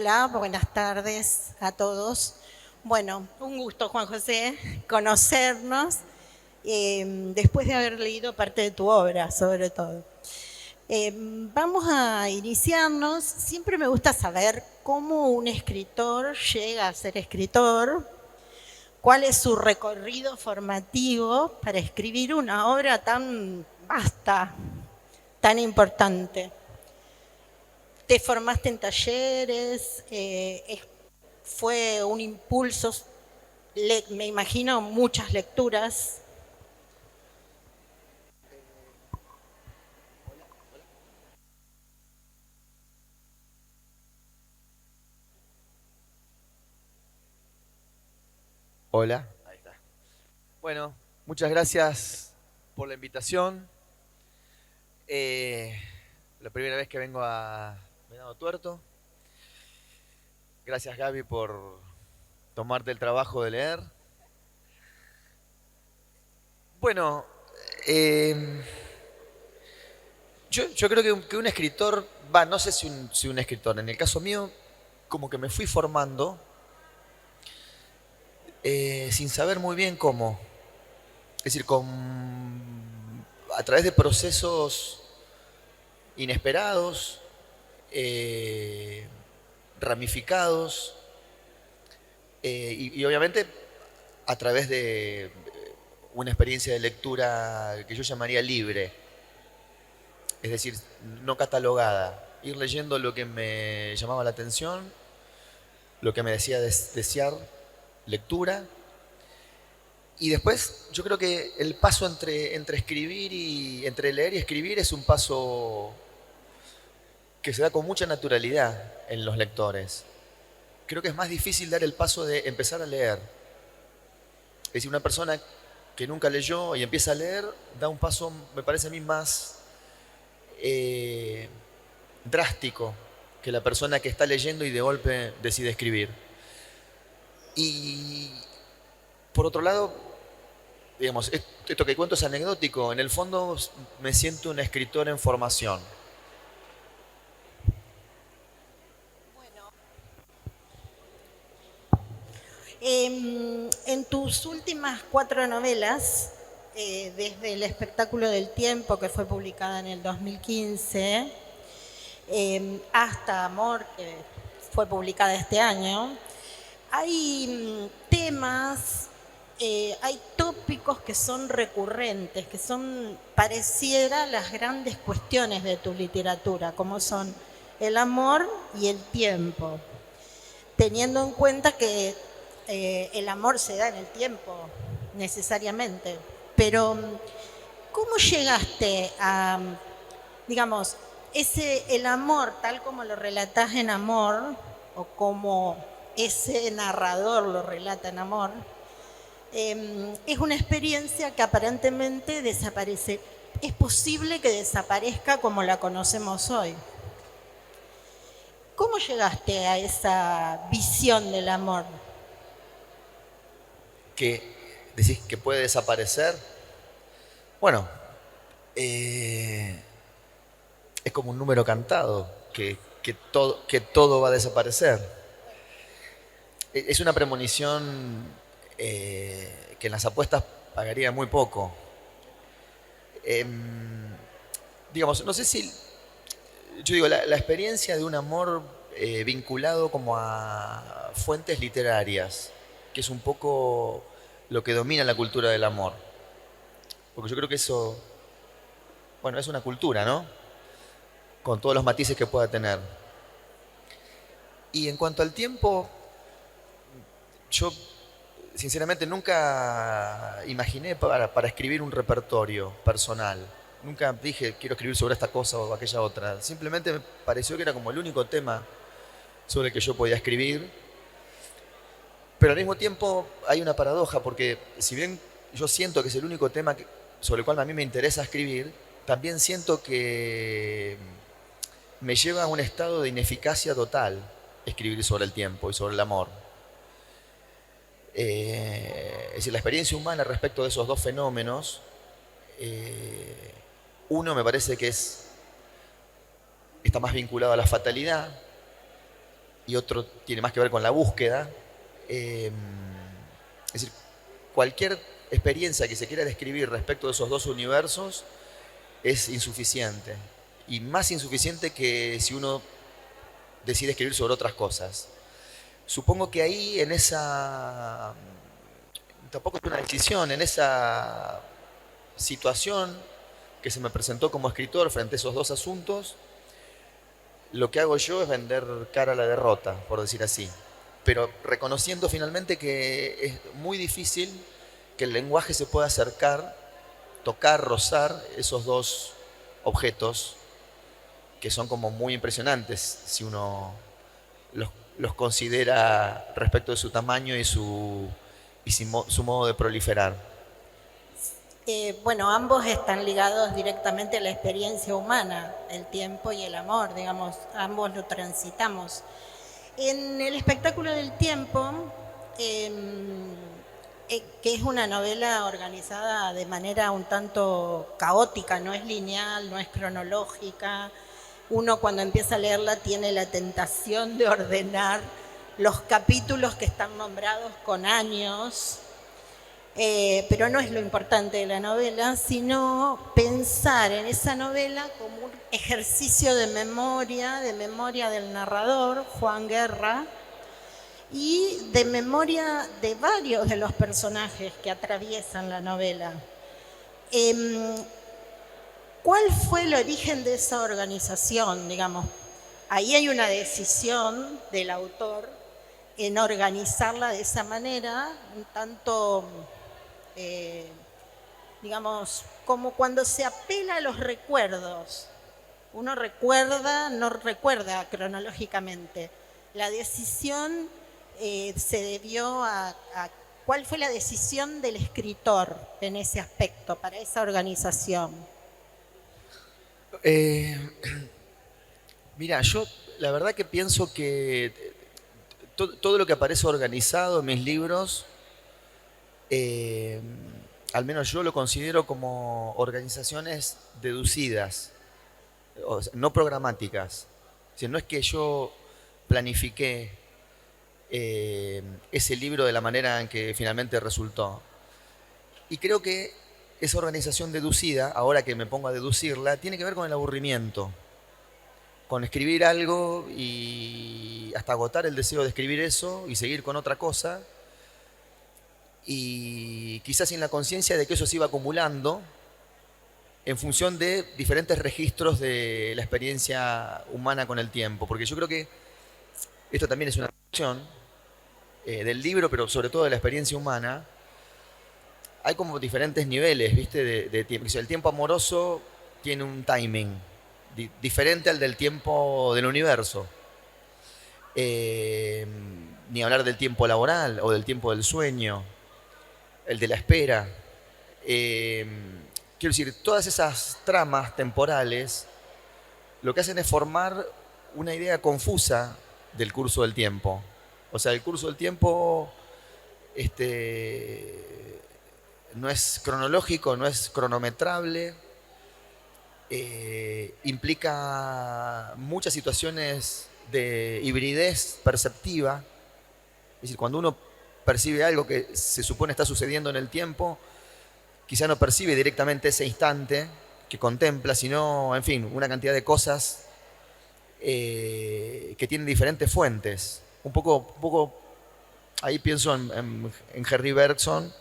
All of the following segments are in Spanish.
Hola, buenas tardes a todos. Bueno, un gusto, Juan José, conocernos después de haber leído parte de tu obra, sobre todo. Vamos a iniciarnos. Siempre me gusta saber cómo un escritor llega a ser escritor, cuál es su recorrido formativo para escribir una obra tan vasta, tan importante. ¿Te formaste en talleres? ¿Fue un impulso? Me imagino muchas lecturas. Hola, ahí está. Bueno, muchas gracias por la invitación. Eh, la primera vez que vengo a Venado Tuerto. Gracias, Gaby, por tomarte el trabajo de leer. Bueno, eh, yo creo que un escritor, no sé si un escritor, en el caso mío, como que me fui formando sin saber muy bien cómo. Es decir, a través de procesos inesperados, eh, ramificados, y obviamente a través de una experiencia de lectura que yo llamaría libre, es decir, no catalogada. Ir leyendo lo que me llamaba la atención, lo que me decía desear lectura. Y después yo creo que el paso entre escribir y entre leer y escribir es un paso que se da con mucha naturalidad en los lectores. Creo que es más difícil dar el paso de empezar a leer. Es decir, una persona que nunca leyó y empieza a leer da un paso, me parece a mí, más eh, drástico que la persona que está leyendo y de golpe decide escribir. Y por otro lado, digamos, esto que cuento es anecdótico. En el fondo me siento un escritor en formación. En tus últimas 4 novelas, desde El espectáculo del tiempo, que fue publicada en el 2015, hasta Amor, que fue publicada este año, hay temas, hay tópicos que son recurrentes, que son, pareciera, las grandes cuestiones de tu literatura, como son el amor y el tiempo, teniendo en cuenta que el amor se da en el tiempo, necesariamente. Pero, ¿cómo llegaste a, digamos, el amor tal como lo relatás en Amor, o como ese narrador lo relata en Amor, es una experiencia que aparentemente desaparece? Es posible que desaparezca como la conocemos hoy. ¿Cómo llegaste a esa visión del amor? Que decís que puede desaparecer. Bueno, es como un número cantado, que todo va a desaparecer. Es una premonición que en las apuestas pagaría muy poco. Digamos, no sé si, yo digo, la experiencia de un amor vinculado como a fuentes literarias, que es un poco lo que domina la cultura del amor. Porque yo creo que eso, bueno, es una cultura, ¿no? Con todos los matices que pueda tener. Y en cuanto al tiempo, yo sinceramente nunca imaginé para escribir un repertorio personal. Nunca dije quiero escribir sobre esta cosa o aquella otra. Simplemente me pareció que era como el único tema sobre el que yo podía escribir. Pero al mismo tiempo hay una paradoja, porque si bien yo siento que es el único tema sobre el cual a mí me interesa escribir, también siento que me lleva a un estado de ineficacia total escribir sobre el tiempo y sobre el amor. Es decir, la experiencia humana respecto de esos dos fenómenos, uno me parece que está más vinculado a la fatalidad y otro tiene más que ver con la búsqueda. Es decir, cualquier experiencia que se quiera describir respecto de esos dos universos es insuficiente. Y más insuficiente que si uno decide escribir sobre otras cosas. Supongo que ahí en esa, tampoco es una decisión, en esa situación que se me presentó como escritor frente a esos dos asuntos, lo que hago yo es vender cara a la derrota, por decir así. Pero reconociendo finalmente que es muy difícil que el lenguaje se pueda acercar, tocar, rozar esos dos objetos que son como muy impresionantes si uno los considera respecto de su tamaño y su modo de proliferar. Bueno, ambos están ligados directamente a la experiencia humana, el tiempo y el amor, digamos, ambos lo transitamos. En El espectáculo del tiempo, que es una novela organizada de manera un tanto caótica, no es lineal, no es cronológica. Uno cuando empieza a leerla tiene la tentación de ordenar los capítulos que están nombrados con años, pero no es lo importante de la novela, sino pensar en esa novela como un ejercicio de memoria del narrador, Juan Guerra, y de memoria de varios de los personajes que atraviesan la novela. ¿Cuál fue el origen de esa organización? Digamos, ahí hay una decisión del autor en organizarla de esa manera, un tanto, digamos, como cuando se apela a los recuerdos. Uno recuerda, no recuerda cronológicamente. La decisión se debió a cuál fue la decisión del escritor en ese aspecto, para esa organización. Mira, yo la verdad que pienso que todo lo que aparece organizado en mis libros, al menos yo lo considero como organizaciones deducidas, o sea, no programáticas. O sea, no es que yo planifiqué ese libro de la manera en que finalmente resultó. Y creo que esa organización deducida, ahora que me pongo a deducirla, tiene que ver con el aburrimiento, con escribir algo y hasta agotar el deseo de escribir eso y seguir con otra cosa, y quizás sin la conciencia de que eso se iba acumulando en función de diferentes registros de la experiencia humana con el tiempo. Porque yo creo que esto también es una cuestión del libro, pero sobre todo de la experiencia humana. Hay como diferentes niveles, ¿viste? De tiempo. O sea, el tiempo amoroso tiene un timing diferente al del tiempo del universo. Ni hablar del tiempo laboral o del tiempo del sueño, el de la espera. Quiero decir, todas esas tramas temporales lo que hacen es formar una idea confusa del curso del tiempo. O sea, el curso del tiempo no es cronológico, no es cronometrable, implica muchas situaciones de hibridez perceptiva. Es decir, cuando uno percibe algo que se supone está sucediendo en el tiempo, quizá no percibe directamente ese instante que contempla, sino, en fin, una cantidad de cosas que tienen diferentes fuentes. Un poco ahí pienso en Henry Bergson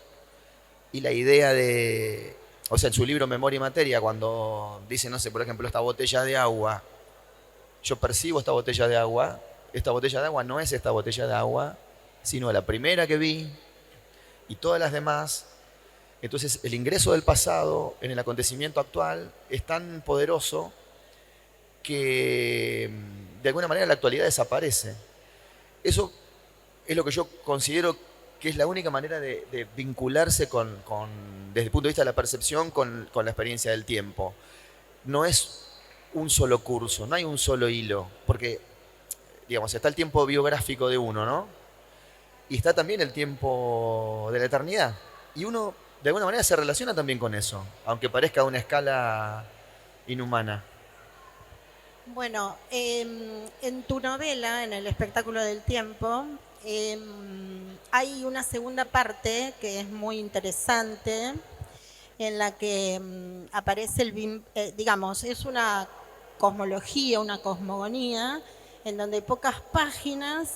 y la idea de, o sea, en su libro Memoria y Materia, cuando dice, no sé, por ejemplo, esta botella de agua, yo percibo esta botella de agua no es esta botella de agua, sino la primera que vi y todas las demás. Entonces, el ingreso del pasado en el acontecimiento actual es tan poderoso que de alguna manera en la actualidad desaparece. Eso es lo que yo considero que es la única manera de vincularse desde el punto de vista de la percepción con la experiencia del tiempo. No es un solo curso, no hay un solo hilo, porque, digamos, está el tiempo biográfico de uno, ¿no? Y está también el tiempo de la eternidad. Y uno, de alguna manera, se relaciona también con eso, aunque parezca a una escala inhumana. Bueno, en tu novela, en el espectáculo del tiempo, hay una segunda parte que es muy interesante, en la que aparece digamos, es una cosmología, una cosmogonía, en donde pocas páginas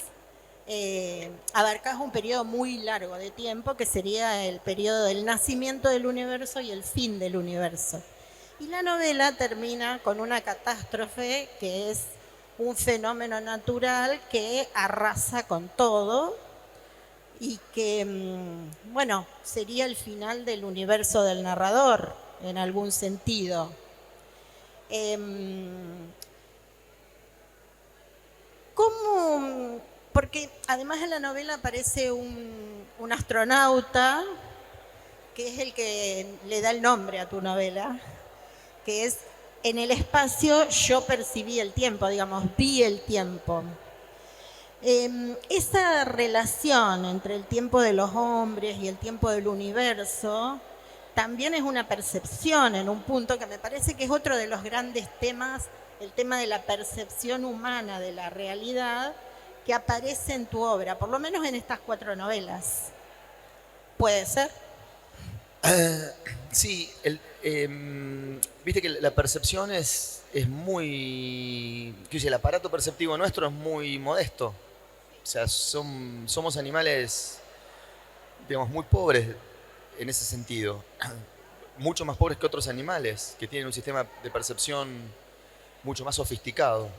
abarcas un periodo muy largo de tiempo, que sería el periodo del nacimiento del universo y el fin del universo. Y la novela termina con una catástrofe que es un fenómeno natural que arrasa con todo y que, bueno, sería el final del universo del narrador, en algún sentido. ¿Cómo? Porque además en la novela aparece un astronauta, que es el que le da el nombre a tu novela, que es: en el espacio yo percibí el tiempo, digamos, vi el tiempo. Esa relación entre el tiempo de los hombres y el tiempo del universo también es una percepción en un punto que me parece que es otro de los grandes temas, el tema de la percepción humana de la realidad, que aparece en tu obra, por lo menos en estas 4 novelas. ¿Puede ser? Sí, viste que la percepción es muy... El aparato perceptivo nuestro es muy modesto. O sea, somos animales, digamos, muy pobres en ese sentido. Mucho más pobres que otros animales, que tienen un sistema de percepción mucho más sofisticado.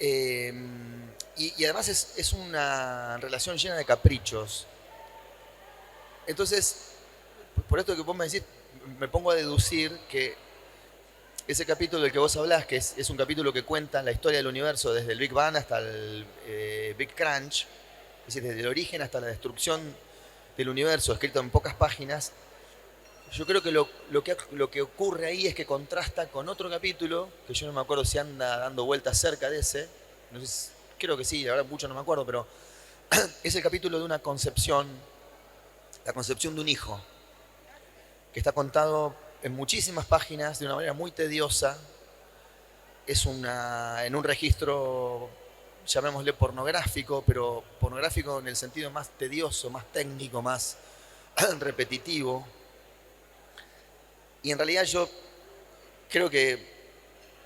Y además es una relación llena de caprichos. Entonces, por esto que vos me decís, me pongo a deducir que ese capítulo del que vos hablás, que es un capítulo que cuenta la historia del universo desde el Big Bang hasta el Big Crunch, es decir, desde el origen hasta la destrucción del universo, escrito en pocas páginas, yo creo que lo que ocurre ahí es que contrasta con otro capítulo, que yo no me acuerdo si anda dando vueltas cerca de ese, no sé, creo que sí, la verdad mucho no me acuerdo, pero es el capítulo de una concepción, la concepción de un hijo, que está contado en muchísimas páginas de una manera muy tediosa. Es en un registro, llamémosle pornográfico, pero pornográfico en el sentido más tedioso, más técnico, más repetitivo. Y en realidad yo creo que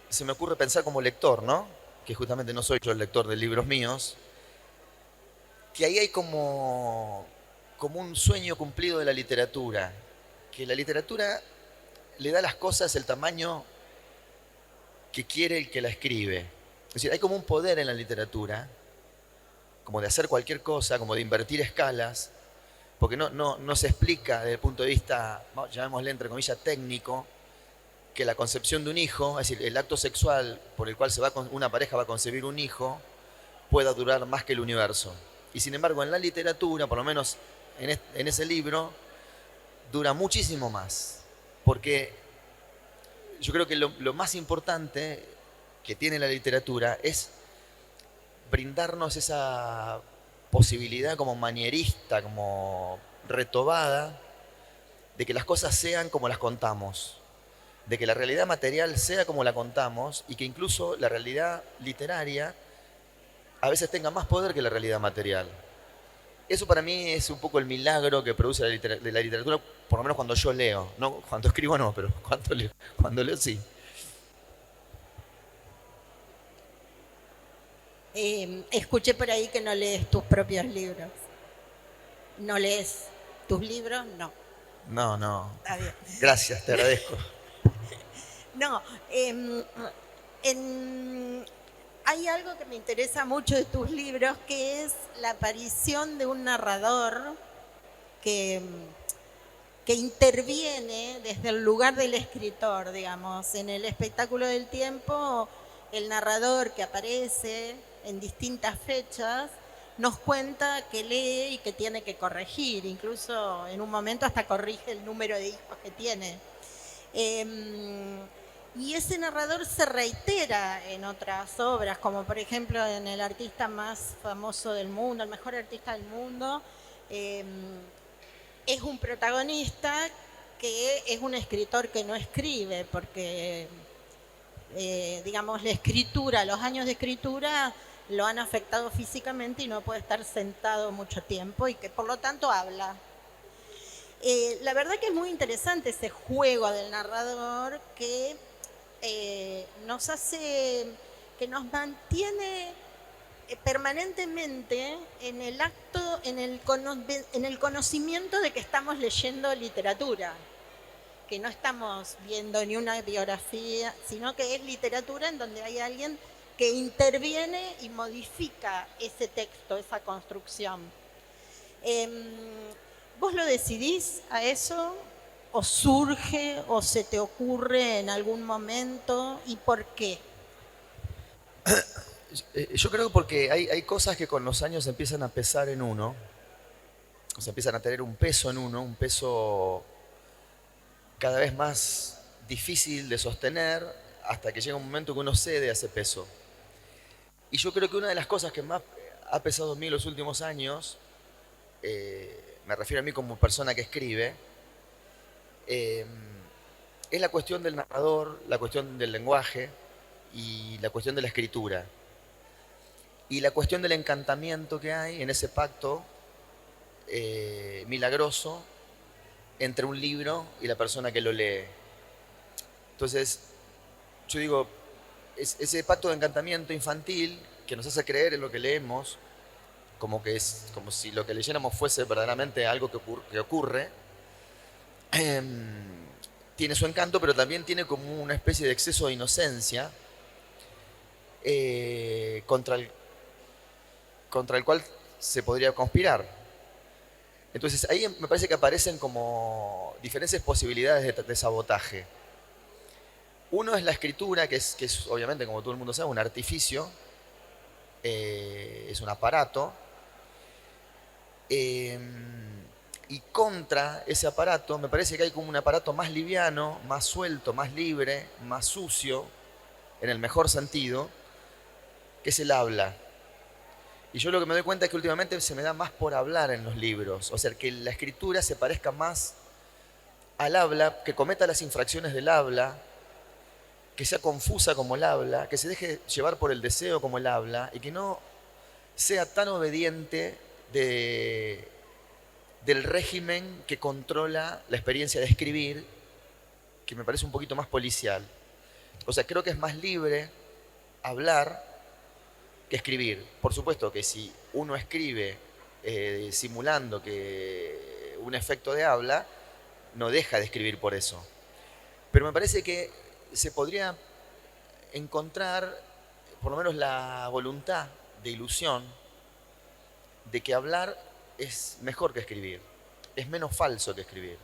se me ocurre pensar como lector, ¿no? Que justamente no soy yo el lector de libros míos, que ahí hay como un sueño cumplido de la literatura, que la literatura le da a las cosas el tamaño que quiere el que la escribe. Es decir, hay como un poder en la literatura, como de hacer cualquier cosa, como de invertir escalas, porque no se explica desde el punto de vista, llamémosle entre comillas, técnico, que la concepción de un hijo, es decir, el acto sexual por el cual una pareja va a concebir un hijo, pueda durar más que el universo. Y sin embargo, en la literatura, por lo menos en ese libro, dura muchísimo más. Porque yo creo que lo más importante que tiene la literatura es brindarnos esa posibilidad como manierista, como retobada, de que las cosas sean como las contamos, de que la realidad material sea como la contamos y que incluso la realidad literaria a veces tenga más poder que la realidad material. Eso para mí es un poco el milagro que produce la literatura, por lo menos cuando yo leo. No, cuando escribo no, pero cuando leo sí. Escuché por ahí que no lees tus propios libros. ¿No lees tus libros? No. No. Está bien. Gracias, te agradezco. No, hay algo que me interesa mucho de tus libros, que es la aparición de un narrador que, que interviene desde el lugar del escritor, digamos. En el espectáculo del tiempo, el narrador que aparece en distintas fechas nos cuenta que lee y que tiene que corregir, incluso en un momento hasta corrige el número de hijos que tiene. Y ese narrador se reitera en otras obras, como por ejemplo en El artista más famoso del mundo, el mejor artista del mundo. Es un protagonista que es un escritor que no escribe, porque digamos, la escritura, los años de escritura lo han afectado físicamente y no puede estar sentado mucho tiempo y que por lo tanto habla. La verdad que es muy interesante ese juego del narrador que nos hace, que nos mantiene permanentemente en el acto, en el conocimiento de que estamos leyendo literatura, que no estamos viendo ni una biografía, sino que es literatura en donde hay alguien que interviene y modifica ese texto, esa construcción. ¿Vos lo decidís a eso? ¿O surge o se te ocurre en algún momento? ¿Y por qué? Yo creo que porque hay cosas que con los años empiezan a pesar en uno, o sea, empiezan a tener un peso en uno, un peso cada vez más difícil de sostener hasta que llega un momento que uno cede a ese peso. Y yo creo que una de las cosas que más ha pesado en mí los últimos años, me refiero a mí como persona que escribe, es la cuestión del narrador, la cuestión del lenguaje y la cuestión de la escritura. Y la cuestión del encantamiento que hay en ese pacto milagroso entre un libro y la persona que lo lee. Entonces, yo digo, ese pacto de encantamiento infantil que nos hace creer en lo que leemos, como que es como si lo que leyéramos fuese verdaderamente algo que ocurre, tiene su encanto, pero también tiene como una especie de exceso de inocencia contra el cual se podría conspirar. Entonces ahí me parece que aparecen como diferentes posibilidades de sabotaje. Uno es la escritura, que es obviamente, como todo el mundo sabe, un artificio, es un aparato, y contra ese aparato me parece que hay como un aparato más liviano, más suelto, más libre, más sucio, en el mejor sentido, que es el habla. Y yo lo que me doy cuenta es que últimamente se me da más por hablar en los libros. O sea, que la escritura se parezca más al habla, que cometa las infracciones del habla, que sea confusa como el habla, que se deje llevar por el deseo como el habla y que no sea tan obediente del régimen que controla la experiencia de escribir, que me parece un poquito más policial. O sea, creo que es más libre hablar que escribir. Por supuesto que si uno escribe simulando que un efecto de habla, no deja de escribir por eso. Pero me parece que se podría encontrar por lo menos la voluntad de ilusión de que hablar es mejor que escribir, es menos falso que escribir.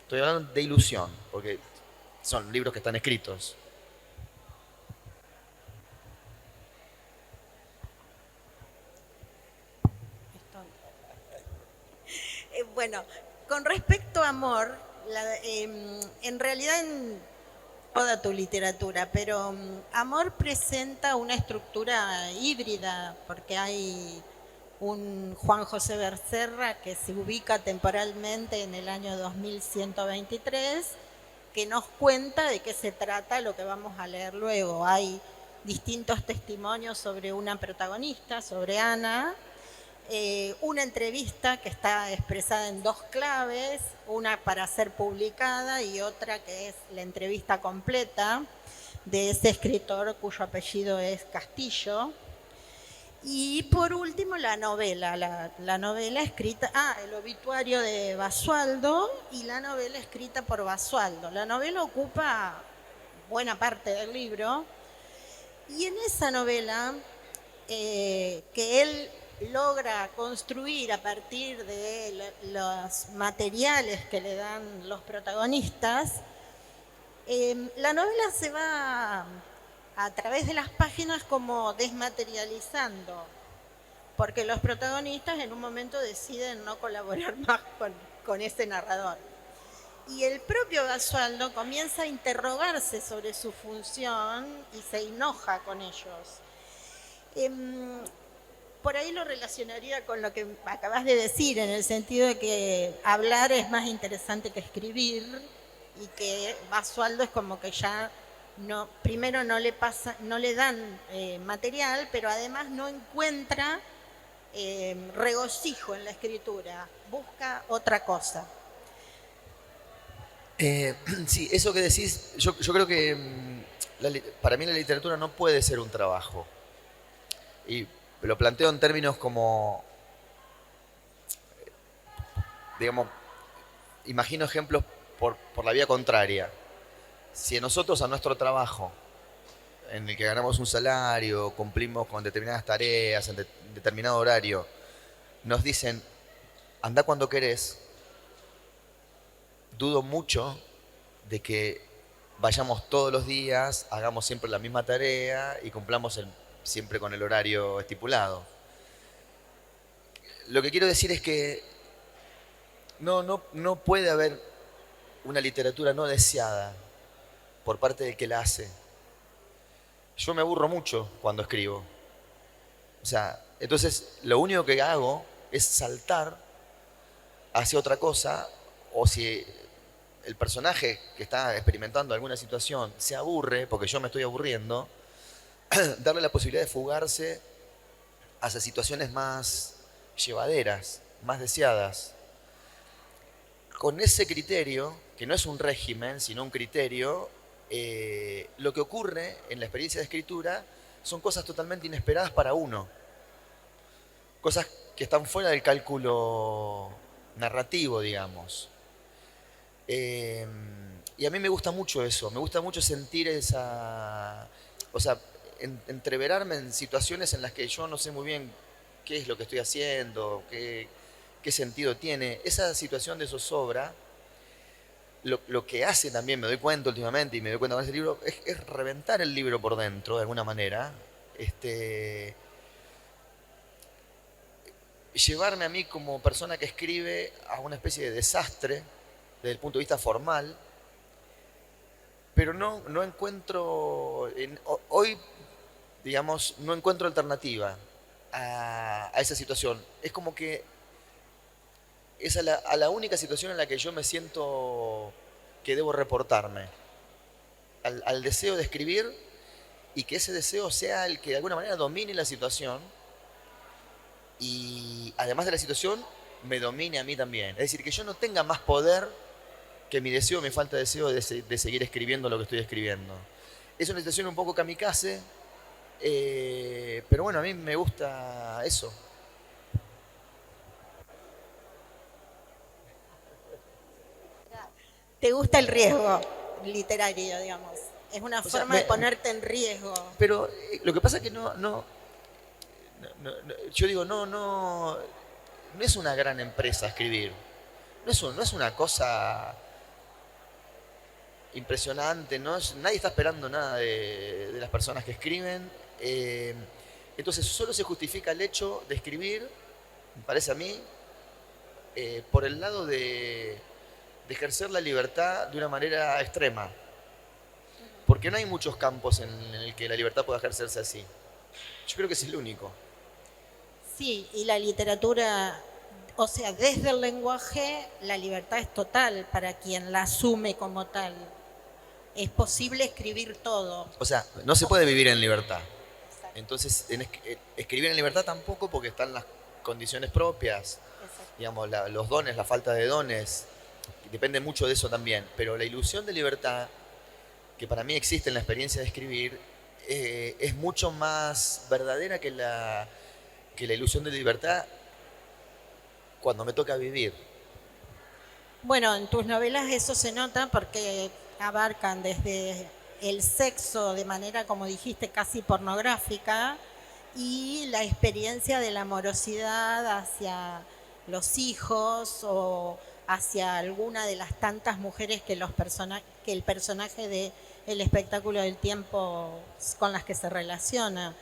Estoy hablando de ilusión, porque son libros que están escritos. Bueno, con respecto a amor, en realidad en toda tu literatura, pero amor presenta una estructura híbrida, porque hay un Juan José Becerra que se ubica temporalmente en el año 2123, que nos cuenta de qué se trata lo que vamos a leer luego. Hay distintos testimonios sobre una protagonista, sobre Ana, una entrevista que está expresada en dos claves, una para ser publicada y otra que es la entrevista completa de ese escritor cuyo apellido es Castillo. Y por último la novela, la novela escrita, el obituario de Basualdo y la novela escrita por Basualdo. La novela ocupa buena parte del libro y en esa novela que él logra construir a partir de los materiales que le dan los protagonistas, la novela se va a través de las páginas como desmaterializando, porque los protagonistas en un momento deciden no colaborar más con ese narrador. Y el propio Basualdo comienza a interrogarse sobre su función y se enoja con ellos. Por ahí lo relacionaría con lo que acabas de decir, en el sentido de que hablar es más interesante que escribir y que Basualdo es como que ya no, primero no le dan material, pero además no encuentra regocijo en la escritura, busca otra cosa. Sí, eso que decís, yo creo que para mí la literatura no puede ser un trabajo. Y lo planteo en términos como, digamos, imagino ejemplos por la vía contraria. Si nosotros a nuestro trabajo, en el que ganamos un salario, cumplimos con determinadas tareas, en determinado horario, nos dicen, anda cuando querés, dudo mucho de que vayamos todos los días, hagamos siempre la misma tarea y cumplamos siempre con el horario estipulado. Lo que quiero decir es que no puede haber una literatura no deseada por parte del que la hace. Yo me aburro mucho cuando escribo. O sea, entonces lo único que hago es saltar hacia otra cosa, o si el personaje que está experimentando alguna situación se aburre, porque yo me estoy aburriendo, darle la posibilidad de fugarse hacia situaciones más llevaderas, más deseadas. Con ese criterio, que no es un régimen, sino un criterio, lo que ocurre en la experiencia de escritura son cosas totalmente inesperadas para uno. Cosas que están fuera del cálculo narrativo, digamos. Y a mí me gusta mucho eso, me gusta mucho sentir esa... O sea, entreverarme en situaciones en las que yo no sé muy bien qué es lo que estoy haciendo, qué sentido tiene. Esa situación de zozobra, lo que hace también, me doy cuenta últimamente, y me doy cuenta con ese libro, es reventar el libro por dentro, de alguna manera. Llevarme a mí como persona que escribe a una especie de desastre desde el punto de vista formal, pero no encuentro, hoy, digamos, no encuentro alternativa a esa situación. Es como que es a la única situación en la que yo me siento que debo reportarme, al deseo de escribir, y que ese deseo sea el que de alguna manera domine la situación, y además de la situación me domine a mí también. Es decir, que yo no tenga más poder que mi deseo, mi falta de deseo de seguir escribiendo lo que estoy escribiendo. Es una situación un poco kamikaze, pero bueno, a mí me gusta eso. ¿Te gusta el riesgo literario, digamos? Es una O sea, forma de ponerte en riesgo. pero lo que pasa es que yo digo, no es una gran empresa escribir. No es una cosa impresionante, nadie está esperando nada de las personas que escriben. Entonces solo se justifica el hecho de escribir, me parece a mí, por el lado de ejercer la libertad de una manera extrema. Porque no hay muchos campos en el que la libertad pueda ejercerse así. Yo creo que es el único. Sí, y la literatura, o sea, desde el lenguaje, la libertad es total para quien la asume como tal. Es posible escribir todo. O sea, no se puede vivir en libertad. Entonces, escribir en libertad tampoco, porque están las condiciones propias, digamos, los dones, la falta de dones, depende mucho de eso también. Pero la ilusión de libertad, que para mí existe en la experiencia de escribir, es mucho más verdadera que la ilusión de libertad cuando me toca vivir. Bueno, en tus novelas eso se nota porque abarcan desde el sexo de manera, como dijiste, casi pornográfica, y la experiencia de la amorosidad hacia los hijos o hacia alguna de las tantas mujeres que el personaje de El espectáculo del tiempo con las que se relaciona.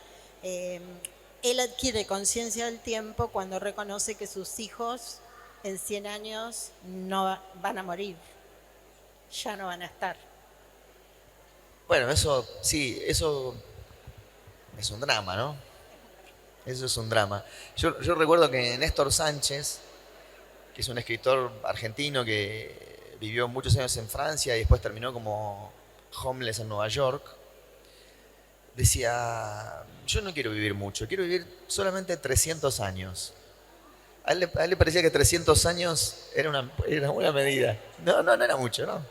Él adquiere conciencia del tiempo cuando reconoce que sus hijos en 100 años no van a morir, ya no van a estar. Bueno, eso sí, eso es un drama, ¿no? Eso es un drama. Yo recuerdo que Néstor Sánchez, que es un escritor argentino que vivió muchos años en Francia y después terminó como homeless en Nueva York, decía, yo no quiero vivir mucho, quiero vivir solamente 300 años. A él le parecía que 300 años era una medida. No era mucho, ¿no?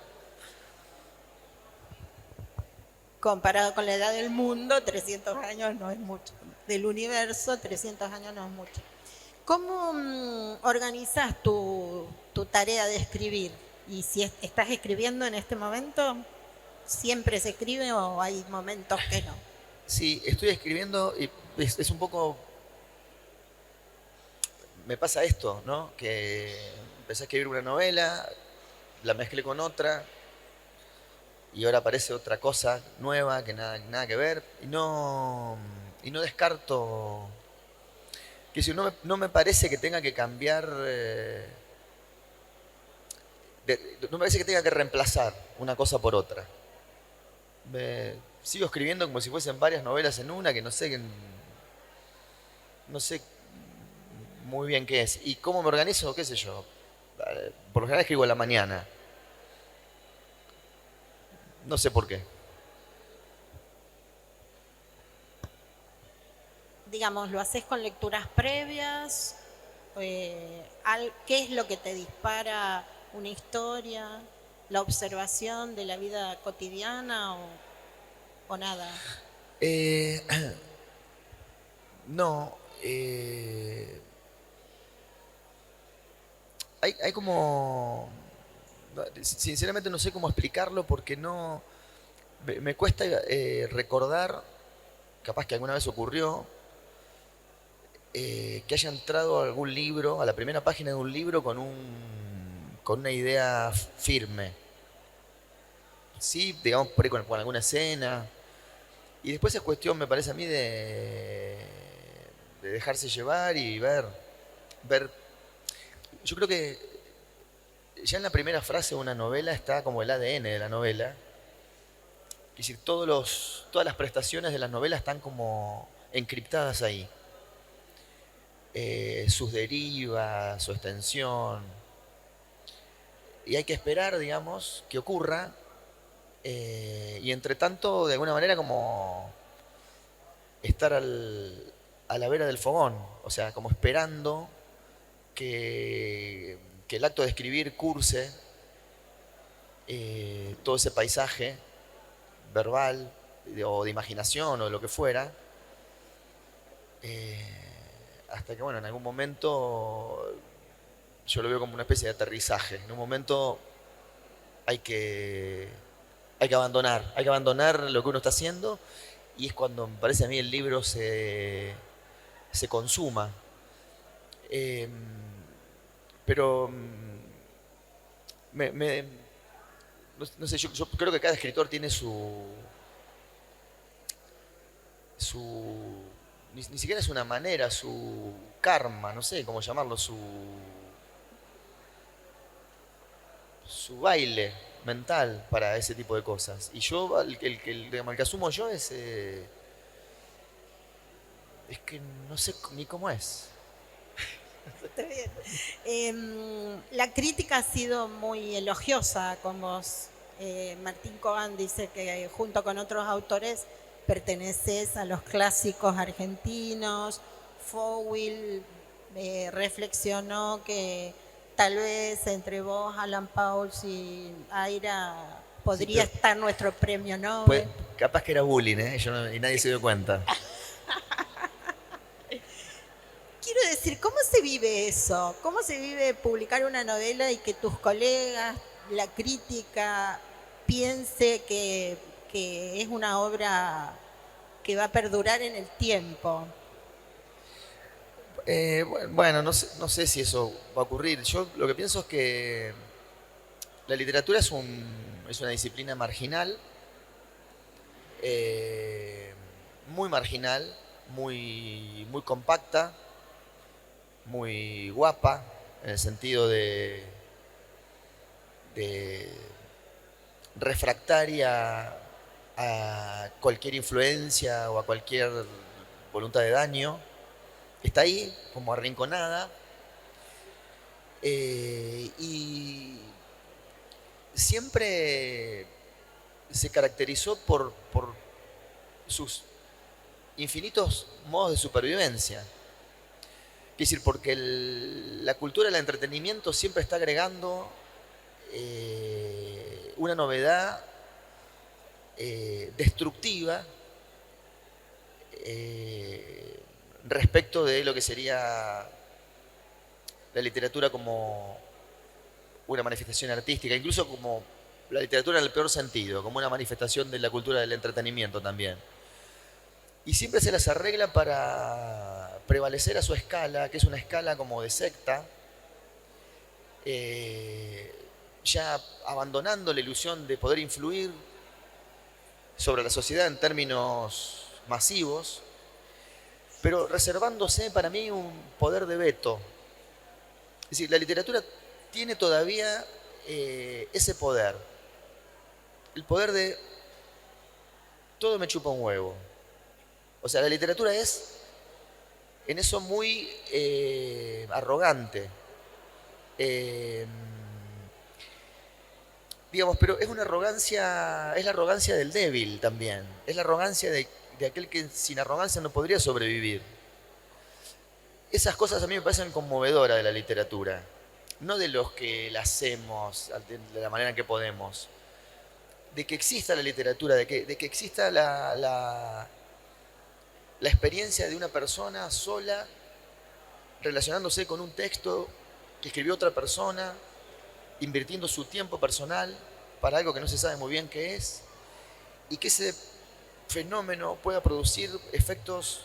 Comparado con la edad del mundo, 300 años no es mucho. Del universo, 300 años no es mucho. ¿Cómo organizas tu tarea de escribir? Y si estás escribiendo en este momento, ¿siempre se escribe o hay momentos que no? Sí, estoy escribiendo y es un poco... Me pasa esto, ¿no? Que empecé a escribir una novela, la mezclé con otra y ahora aparece otra cosa nueva que nada que ver y no descarto... Que si no me parece que tenga que cambiar... no me parece que tenga que reemplazar una cosa por otra. Sigo escribiendo como si fuesen varias novelas en una, que no sé muy bien qué es. ¿Y cómo me organizo? ¿Qué sé yo? Por lo general escribo a la mañana. No sé por qué. Digamos, ¿lo haces con lecturas previas? ¿Qué es lo que te dispara una historia? ¿La observación de la vida cotidiana o nada? Eh, no. Hay como... Sinceramente no sé cómo explicarlo porque no... Me cuesta recordar, capaz que alguna vez ocurrió, que haya entrado a algún libro, a la primera página de un libro con una idea firme. Sí, digamos, por ahí con alguna escena. Y después es cuestión, me parece a mí, de dejarse llevar y ver. Yo creo que ya en la primera frase de una novela está como el ADN de la novela. Es decir, todas las prestaciones de la novela están como encriptadas ahí. Sus derivas, su extensión. Y hay que esperar, digamos, que ocurra. Y entre tanto, de alguna manera, como estar a la vera del fogón. O sea, como esperando que el acto de escribir curse todo ese paisaje verbal o de imaginación o de lo que fuera. Hasta que, bueno, en algún momento yo lo veo como una especie de aterrizaje. En un momento hay que, hay que abandonar lo que uno está haciendo y es cuando me parece a mí el libro se consuma. Eh, pero no sé, yo creo que cada escritor tiene su ni siquiera es una manera, su karma, no sé cómo llamarlo, su baile mental para ese tipo de cosas. Y yo, el que asumo yo es que no sé ni cómo es. Está bien. La crítica ha sido muy elogiosa con vos. Martín Coban dice que junto con otros autores perteneces a los clásicos argentinos. Fowell reflexionó que tal vez entre vos, Alan Pauls y Aira Sí, podría pero estar nuestro premio pues, Nobel. capaz que era bullying, ¿eh? Y nadie se dio cuenta. Quiero decir, ¿cómo se vive eso? ¿Cómo se vive publicar una novela y que tus colegas, la crítica, piense que es una obra que va a perdurar en el tiempo? Bueno, no sé si eso va a ocurrir. Yo lo que pienso es que la literatura es una disciplina marginal, eh, muy marginal, muy compacta, muy guapa, en el sentido de refractaria a cualquier influencia o a cualquier voluntad de daño. Está ahí, como arrinconada, y siempre, se caracterizó por sus infinitos modos de supervivencia. Es decir, porque la cultura del entretenimiento siempre está agregando una novedad destructiva respecto de lo que sería la literatura como una manifestación artística, incluso como la literatura en el peor sentido, como una manifestación de la cultura del entretenimiento también. Y siempre se las arregla para prevalecer a su escala, que es una escala como de secta, ya abandonando la ilusión de poder influir sobre la sociedad en términos masivos, pero reservándose para mí un poder de veto. Es decir, la literatura tiene todavía ese poder, el poder de todo me chupa un huevo. O sea, la literatura es en eso muy arrogante. Digamos, pero es una arrogancia, es la arrogancia del débil también. Es la arrogancia de aquel que sin arrogancia no podría sobrevivir. Esas cosas a mí me parecen conmovedoras de la literatura. No de los que la hacemos de la manera en que podemos. De que exista la literatura, de que exista la experiencia de una persona sola relacionándose con un texto que escribió otra persona, invirtiendo su tiempo personal para algo que no se sabe muy bien qué es, y que ese fenómeno pueda producir efectos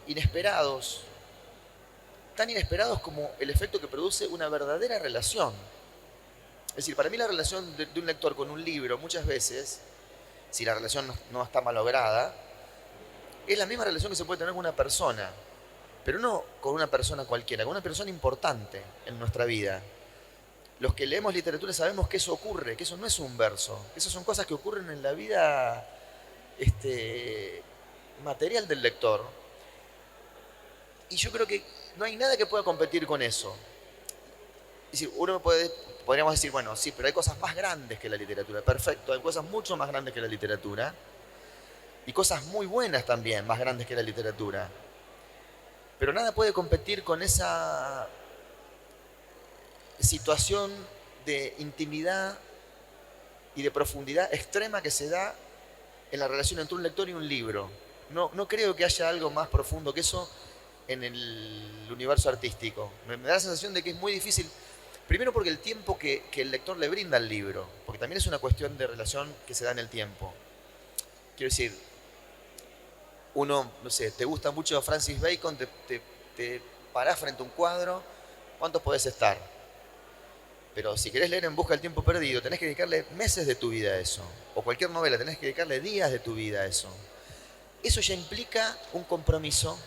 inesperados, tan inesperados como el efecto que produce una verdadera relación. Es decir, para mí la relación de un lector con un libro muchas veces, si la relación no está malograda, es la misma relación que se puede tener con una persona, pero no con una persona cualquiera, con una persona importante en nuestra vida. Los que leemos literatura sabemos que eso ocurre, que eso no es un verso, que esas son cosas que ocurren en la vida material del lector. Y yo creo que no hay nada que pueda competir con eso. Es decir, podríamos decir, bueno, sí, pero hay cosas más grandes que la literatura. Perfecto, hay cosas mucho más grandes que la literatura. Y cosas muy buenas también, más grandes que la literatura. Pero nada puede competir con esa situación de intimidad y de profundidad extrema que se da en la relación entre un lector y un libro. No creo que haya algo más profundo que eso en el universo artístico. Me da la sensación de que es muy difícil, primero porque el tiempo que el lector le brinda al libro, porque también es una cuestión de relación que se da en el tiempo. Quiero decir, uno, no sé, te gusta mucho Francis Bacon, te parás frente a un cuadro, ¿cuántos podés estar? Pero si querés leer En busca del tiempo perdido, tenés que dedicarle meses de tu vida a eso. O cualquier novela, tenés que dedicarle días de tu vida a eso. Eso ya implica un compromiso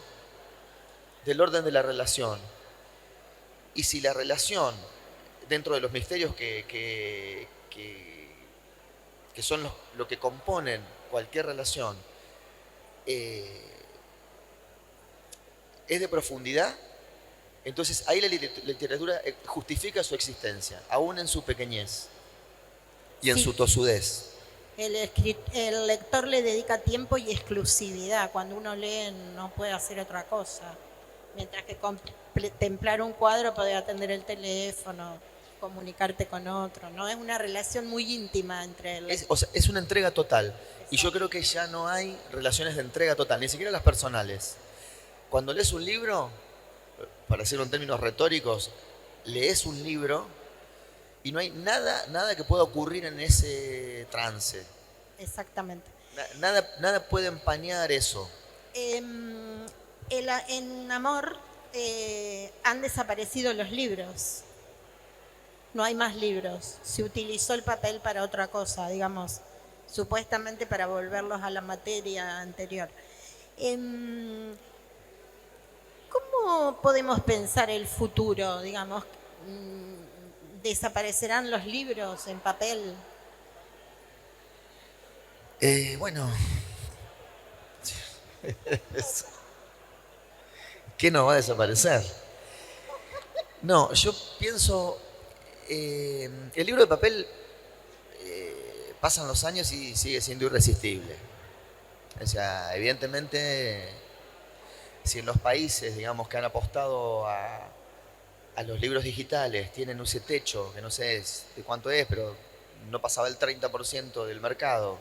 del orden de la relación. Y si la relación, dentro de los misterios que son lo que componen cualquier relación, es de profundidad, entonces ahí la literatura justifica su existencia, aún en su pequeñez y en su Sí, tosudez. el lector le dedica tiempo y exclusividad. Cuando uno lee no puede hacer otra cosa. Mientras que contemplar un cuadro, poder atender el teléfono, comunicarte con otro, ¿no? Es una relación muy íntima entre el lector. O sea, es una entrega total. Y yo Exacto. creo que ya no hay relaciones de entrega total, ni siquiera las personales. Cuando lees un libro, para decirlo en términos retóricos, lees un libro y no hay nada que pueda ocurrir en ese trance. Exactamente. Nada puede empañar eso. En Amor han desaparecido los libros. No hay más libros. Se utilizó el papel para otra cosa, digamos, supuestamente para volverlos a la materia anterior. ¿Cómo podemos pensar el futuro, digamos? ¿Desaparecerán los libros en papel? Bueno, ¿qué no va a desaparecer? No, yo pienso, el libro de papel pasan los años y sigue siendo irresistible. O sea, evidentemente, si en los países, digamos, que han apostado a los libros digitales tienen ese techo, que no sé de cuánto es, pero no pasaba el 30% del mercado,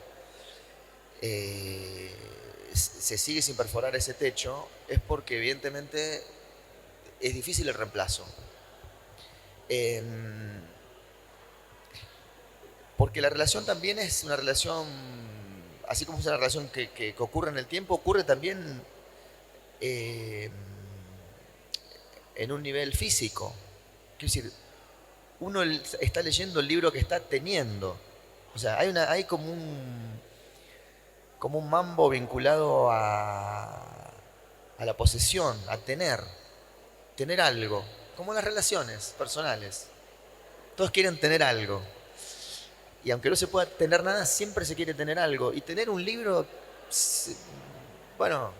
se sigue sin perforar ese techo, es porque evidentemente es difícil el reemplazo. Porque la relación también es una relación, así como es una relación que ocurre en el tiempo, ocurre también en un nivel físico. Quiero decir, uno está leyendo el libro que está teniendo. O sea, hay como un mambo vinculado a la posesión, a tener algo, como en las relaciones personales. Todos quieren tener algo. Y aunque no se pueda tener nada, siempre se quiere tener algo. Y tener un libro, bueno,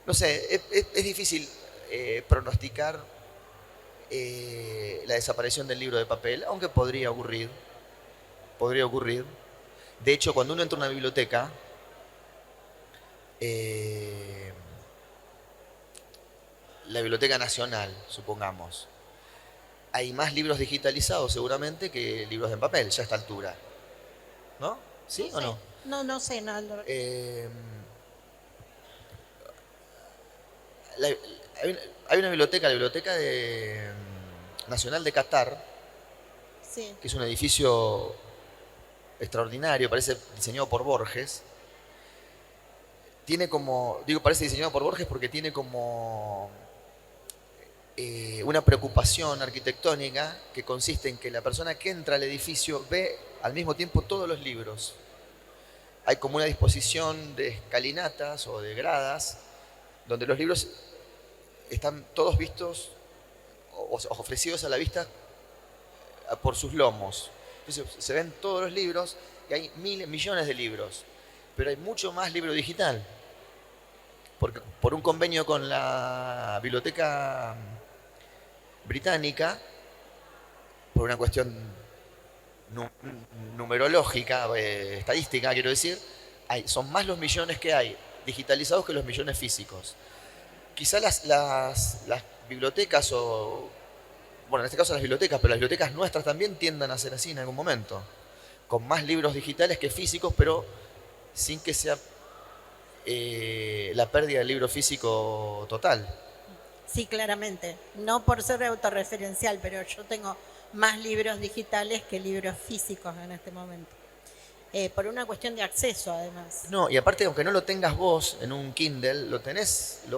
no sé, es difícil pronosticar la desaparición del libro de papel, aunque podría ocurrir. Podría ocurrir. De hecho, cuando uno entra a una biblioteca, la Biblioteca Nacional, supongamos, hay más libros digitalizados seguramente que libros en papel, ya a esta altura. ¿No? ¿Sí No o sé. no? No sé, no. La- hay una biblioteca, la Biblioteca Nacional de Qatar, Sí. que es un edificio extraordinario, parece diseñado por Borges. Tiene como, digo, parece diseñado por Borges porque tiene como una preocupación arquitectónica que consiste en que la persona que entra al edificio ve al mismo tiempo todos los libros. Hay como una disposición de escalinatas o de gradas donde los libros están todos vistos o ofrecidos a la vista por sus lomos. Entonces se ven todos los libros y hay millones de libros, pero hay mucho más libro digital. Porque por un convenio con la Biblioteca Británica, por una cuestión numerológica, estadística, quiero decir, son más los millones que hay digitalizados que los millones físicos. Quizá las bibliotecas bueno, en este caso las bibliotecas, pero las bibliotecas nuestras también tiendan a ser así en algún momento, con más libros digitales que físicos, pero sin que sea la pérdida del libro físico total. Sí, claramente. No por ser autorreferencial, pero yo tengo más libros digitales que libros físicos en este momento. Por una cuestión de acceso, además. No, y aparte, aunque no lo tengas vos en un Kindle, lo tenés, Sí,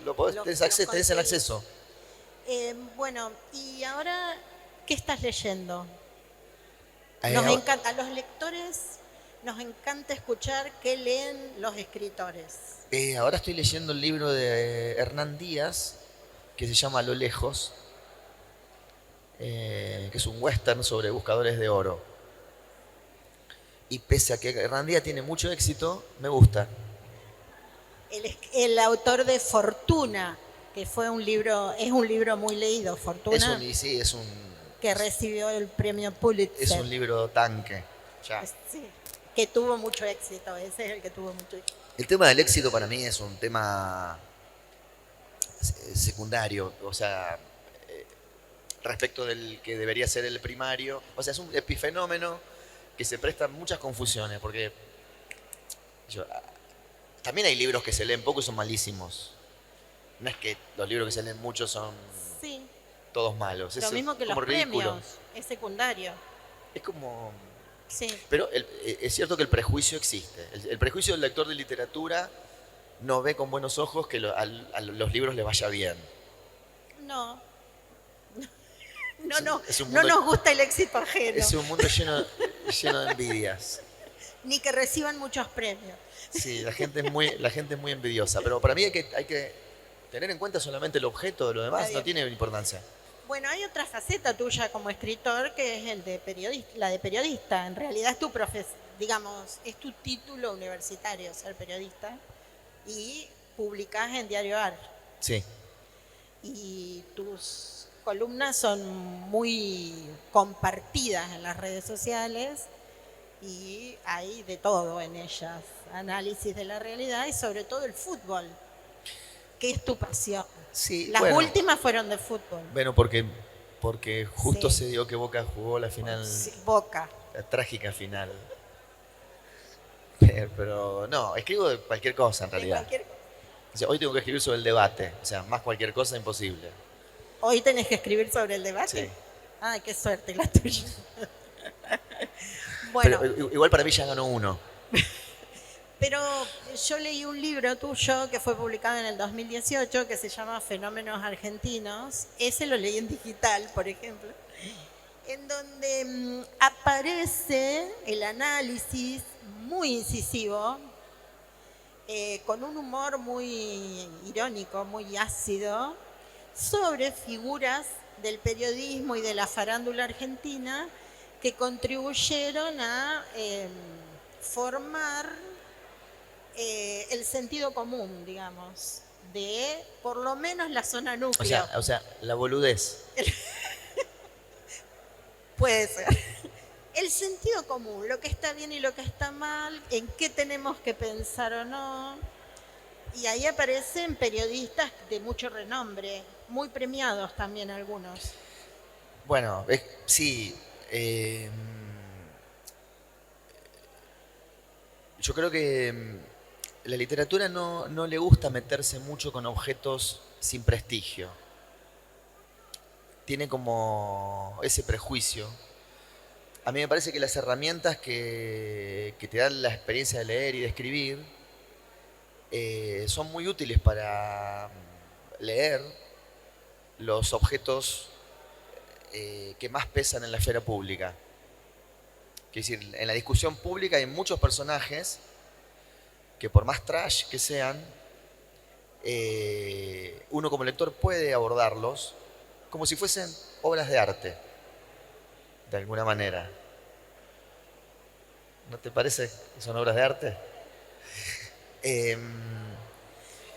lo podés, lo tenés el conseguís. acceso. Bueno, y ahora, ¿qué estás leyendo? Nos Eh, encanta, a los lectores nos encanta escuchar qué leen los escritores. Ahora estoy leyendo el libro de Hernán Díaz, que se llama A lo lejos, que es un western sobre buscadores de oro. Y pese a que Hernán Díaz tiene mucho éxito, me gusta. El autor de Fortuna, que fue un libro, es un libro muy leído, Fortuna, Sí, que recibió el premio es Pulitzer. un libro tanque. Ya. Sí, que tuvo mucho éxito, ese es el que tuvo mucho éxito. El tema del éxito para mí es un tema secundario, o sea, respecto del que debería ser el primario. O sea, es un epifenómeno que se presta a muchas confusiones, porque también hay libros que se leen poco y son malísimos. No es que los libros que se leen mucho son Sí, todos malos. lo mismo que como los ridículo. premios, es secundario. Es como... Sí, Pero es cierto que el prejuicio existe. El prejuicio del lector de literatura no ve con buenos ojos que a los libros le vaya bien. no, Es un no mundo, nos gusta el éxito ajeno, es un mundo lleno de envidias. ni que reciban muchos premios. Sí, la gente es muy envidiosa. Pero para mí hay que tener en cuenta solamente el objeto, de lo demás no tiene importancia. Bueno, hay otra faceta tuya como escritor que es el de periodista, la de periodista. En realidad es tu digamos, es tu título universitario ser periodista y publicás en Diario AR. Sí. Y tus columnas son muy compartidas en las redes sociales y hay de todo en ellas, análisis de la realidad y sobre todo el fútbol, que es tu pasión. Sí, Las bueno, últimas fueron de fútbol. bueno, porque justo Sí, se dio que Boca jugó la final, sí, Boca. la trágica final. Pero no, escribo de cualquier cosa en De realidad. cualquier... O sea, hoy tengo que escribir sobre el debate, o sea, más cualquier cosa imposible. Hoy tenés que escribir sobre el debate. Sí. Ay, qué suerte la tuya. Pero Bueno, igual para mí ya ganó uno. pero yo leí un libro tuyo que fue publicado en el 2018 que se llama Fenómenos Argentinos. Ese lo leí en digital, por ejemplo, en donde aparece el análisis muy incisivo, con un humor muy irónico, muy ácido, sobre figuras del periodismo y de la farándula argentina que contribuyeron a formar el sentido común, digamos, de por lo menos la zona núcleo. O sea, la boludez. Puede ser. El sentido común, lo que está bien y lo que está mal, en qué tenemos que pensar o no. Y ahí aparecen periodistas de mucho renombre, muy premiados también algunos. Bueno, sí. Yo creo que la literatura no le gusta meterse mucho con objetos sin prestigio. Tiene como ese prejuicio. A mí me parece que las herramientas que te dan la experiencia de leer y de escribir son muy útiles para leer los objetos que más pesan en la esfera pública. Quiero decir, en la discusión pública hay muchos personajes que por más trash que sean, uno como lector puede abordarlos como si fuesen obras de arte, de alguna manera. ¿No te parece que son obras de arte?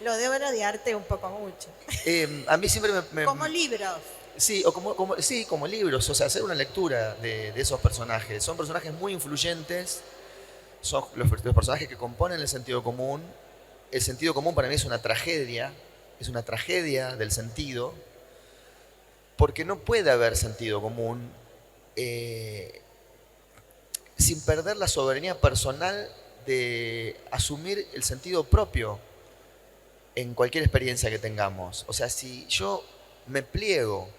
Lo de obra de arte un poco mucho. A mí siempre Como libros. Sí, o sí, como libros, o sea, hacer una lectura de esos personajes. Son personajes muy influyentes, son los personajes que componen el sentido común. El sentido común para mí es una tragedia del sentido, porque no puede haber sentido común sin perder la soberanía personal de asumir el sentido propio en cualquier experiencia que tengamos. O sea, si yo me pliego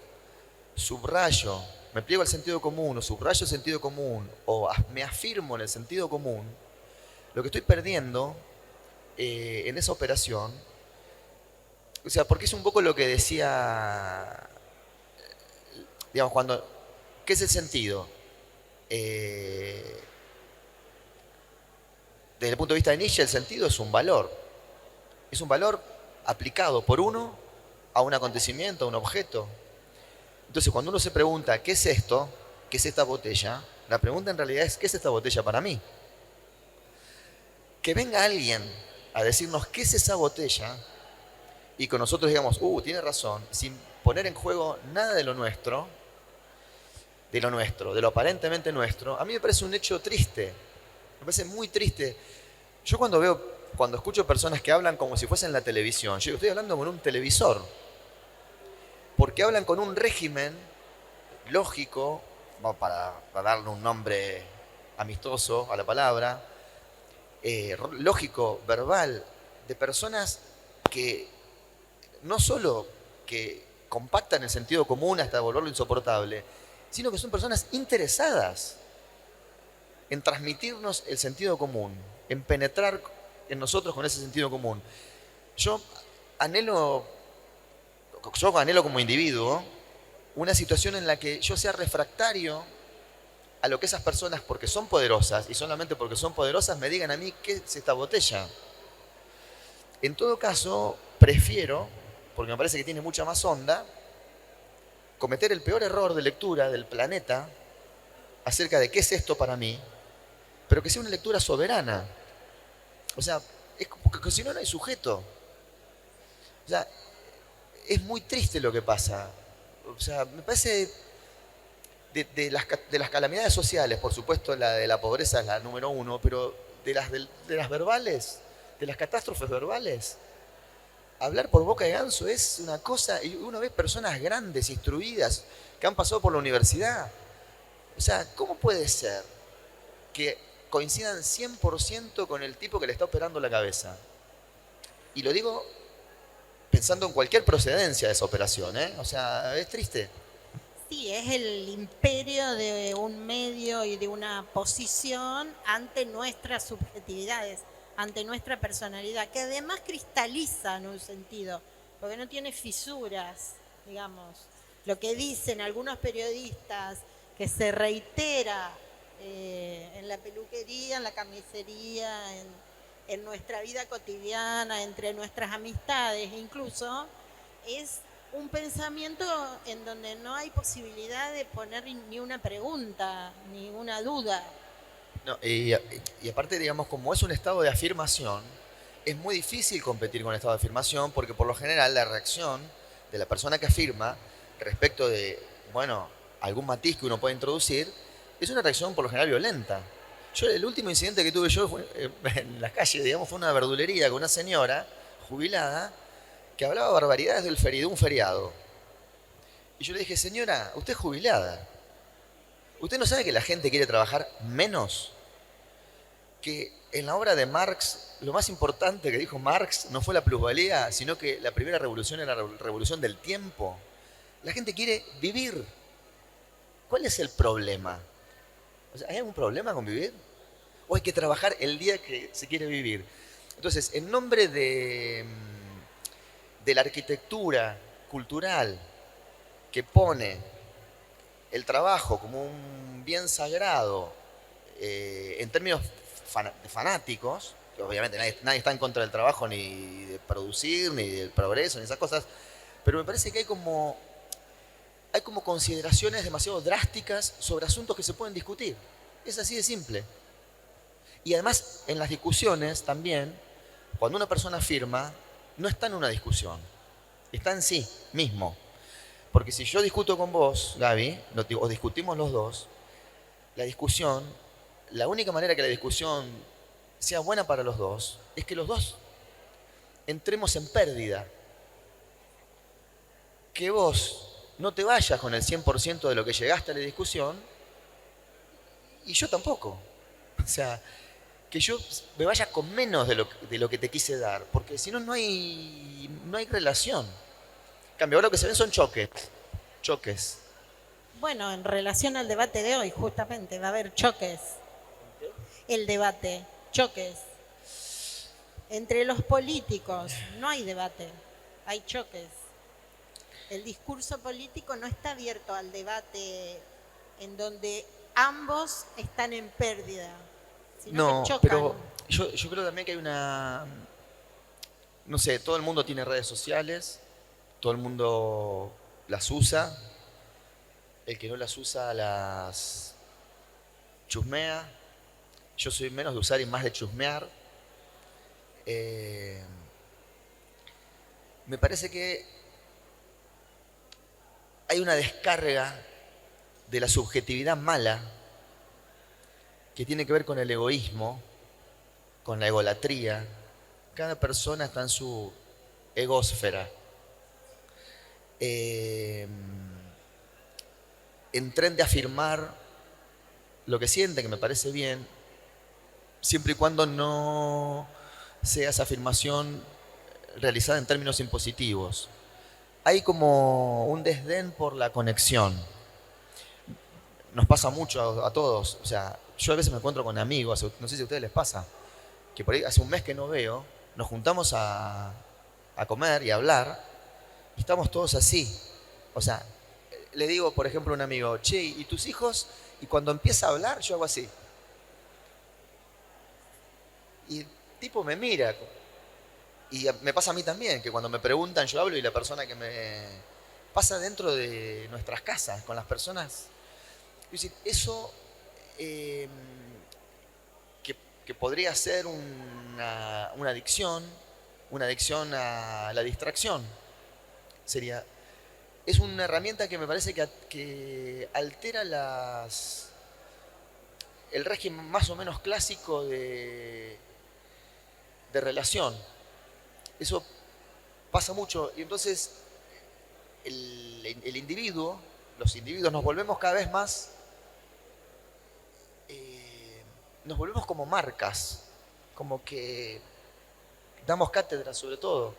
me pliego al sentido común, o subrayo el sentido común, o me afirmo en el sentido común, lo que estoy perdiendo en esa operación, o sea, porque es un poco lo que decía, digamos, ¿qué es el sentido? Desde el punto de vista de Nietzsche, el sentido es un valor aplicado por uno a un acontecimiento, a un objeto. Entonces, cuando uno se pregunta, ¿qué es esto? ¿Qué es esta botella? La pregunta en realidad es, ¿qué es esta botella para mí? Que venga alguien a decirnos, ¿qué es esa botella? Y con nosotros digamos, tiene razón, sin poner en juego nada de lo nuestro, de lo aparentemente nuestro, a mí me parece un hecho triste. Me parece muy triste. Yo cuando escucho personas que hablan como si fuesen la televisión, yo estoy hablando con un televisor. Porque hablan con un régimen lógico, para darle un nombre amistoso a la palabra, lógico, verbal, de personas que no solo que compactan el sentido común hasta volverlo insoportable, sino que son personas interesadas en transmitirnos el sentido común, en penetrar en nosotros con ese sentido común. Yo anhelo como individuo una situación en la que yo sea refractario a lo que esas personas, porque son poderosas, y solamente porque son poderosas, me digan a mí qué es esta botella. En todo caso, prefiero, porque me parece que tiene mucha más onda, cometer el peor error de lectura del planeta acerca de qué es esto para mí, pero que sea una lectura soberana. O sea, porque si no, no hay sujeto. O sea, es muy triste lo que pasa. O sea, me parece de las calamidades sociales, por supuesto, la de la pobreza es la número uno, pero de las verbales, de las catástrofes verbales, hablar por boca de ganso es una cosa, y uno ve personas grandes, instruidas, que han pasado por la universidad. O sea, ¿cómo puede ser que coincidan 100% con el tipo que le está operando la cabeza? Y lo digo pensando en cualquier procedencia de esa operación, ¿eh? O sea, es triste. Sí, es el imperio de un medio y de una posición ante nuestras subjetividades, ante nuestra personalidad, que además cristaliza en un sentido, porque no tiene fisuras, digamos. Lo que dicen algunos periodistas, que se reitera en la peluquería, en la carnicería, en nuestra vida cotidiana, entre nuestras amistades incluso, es un pensamiento en donde no hay posibilidad de poner ni una pregunta, ni una duda. No, y aparte, digamos, como es un estado de afirmación, es muy difícil competir con el estado de afirmación porque por lo general la reacción de la persona que afirma respecto de, bueno, algún matiz que uno puede introducir, es una reacción por lo general violenta. El último incidente que tuve yo fue, en la calle, digamos, fue una verdulería con una señora jubilada que hablaba barbaridades de un feriado. Y yo le dije, señora, usted es jubilada. ¿Usted no sabe que la gente quiere trabajar menos? Que en la obra de Marx, lo más importante que dijo Marx no fue la plusvalía, sino que la primera revolución era la revolución del tiempo. La gente quiere vivir. ¿Cuál es el problema? O sea, ¿hay algún problema con vivir? ¿O hay que trabajar el día que se quiere vivir? Entonces, en nombre de la arquitectura cultural que pone el trabajo como un bien sagrado en términos fanáticos, que obviamente nadie está en contra del trabajo, ni de producir, ni del progreso, ni esas cosas, pero me parece que hay como consideraciones demasiado drásticas sobre asuntos que se pueden discutir. Es así de simple. Y además, en las discusiones también, cuando una persona afirma, no está en una discusión, está en sí mismo. Porque si yo discuto con vos, Gaby, o discutimos los dos, la discusión, la única manera que la discusión sea buena para los dos, es que los dos entremos en pérdida. Que vos no te vayas con el 100% de lo que llegaste a la discusión y yo tampoco. O sea, que yo me vaya con menos de lo que te quise dar, porque si no, no hay relación. En cambio, ahora lo que se ven son choques. Choques. Bueno, en relación al debate de hoy, justamente, va a haber choques. El debate, choques. Entre los políticos no hay debate, hay choques. El discurso político no está abierto al debate en donde ambos están en pérdida, sino que No, chocan. pero yo creo también que hay una. No sé, todo el mundo tiene redes sociales, todo el mundo las usa, el que no las usa las chusmea. Yo soy menos de usar y más de chusmear. Eh, Me parece que hay una descarga de la subjetividad mala que tiene que ver con el egoísmo, con la egolatría. Cada persona está en su egósfera. En tren de afirmar lo que siente, que me parece bien, siempre y cuando no sea esa afirmación realizada en términos impositivos. Hay como un desdén por la conexión. Nos pasa mucho a todos. O sea, yo a veces me encuentro con amigos, no sé si a ustedes les pasa, que por ahí hace un mes que no veo, nos juntamos a comer y a hablar, y estamos todos así. O sea, le digo, por ejemplo, a un amigo, che, ¿y tus hijos? Y cuando empieza a hablar, yo hago así. Y el tipo me mira. Y me pasa a mí también, que cuando me preguntan yo hablo y la persona que me pasa dentro de nuestras casas, con las personas. Es decir, eso eh, que podría ser una adicción a la distracción, sería es una herramienta que me parece que altera el régimen más o menos clásico de relación. Eso pasa mucho. Y entonces el individuo, los individuos nos volvemos cada vez más, nos volvemos como marcas, como que damos cátedra sobre todo.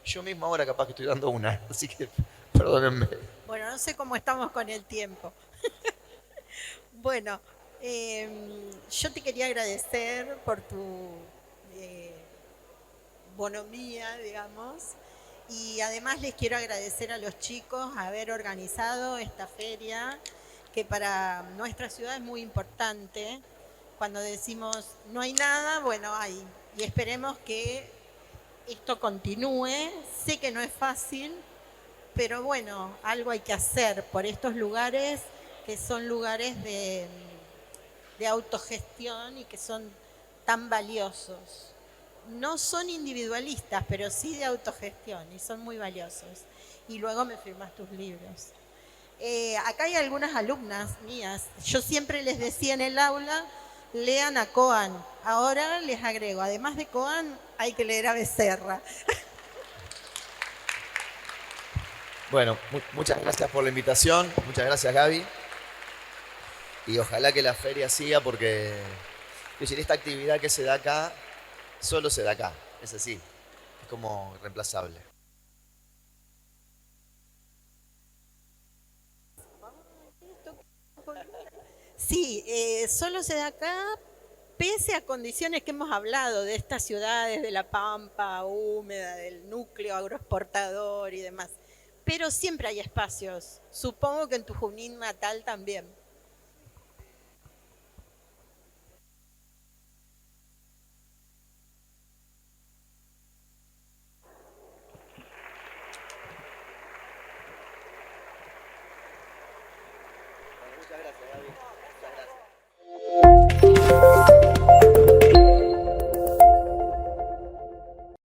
Yo mismo ahora capaz que estoy dando una, así que perdónenme. Bueno, no sé cómo estamos con el tiempo. Bueno, yo te quería agradecer por tu eh, bonomía, digamos, y además les quiero agradecer a los chicos haber organizado esta feria, que para nuestra ciudad es muy importante. Cuando decimos no hay nada, bueno, hay. Y esperemos que esto continúe. Sé que no es fácil, pero bueno, algo hay que hacer por estos lugares que son lugares de autogestión y que son tan valiosos. No son individualistas, pero sí de autogestión y son muy valiosos. Y luego me firmas tus libros. Acá hay algunas alumnas mías. Yo siempre les decía en el aula, lean a Koan. Ahora les agrego, además de Koan, hay que leer a Becerra. Bueno, muchas gracias por la invitación, muchas gracias Gaby. Y ojalá que la feria siga porque es decir, esta actividad que se da acá, solo se da acá, es así, es como irreemplazable. Sí, solo se da acá, pese a condiciones que hemos hablado de estas ciudades, de la pampa húmeda, del núcleo agroexportador y demás. Pero siempre hay espacios. Supongo que en tu Junín natal también. Muchas gracias, Gaby. Muchas gracias.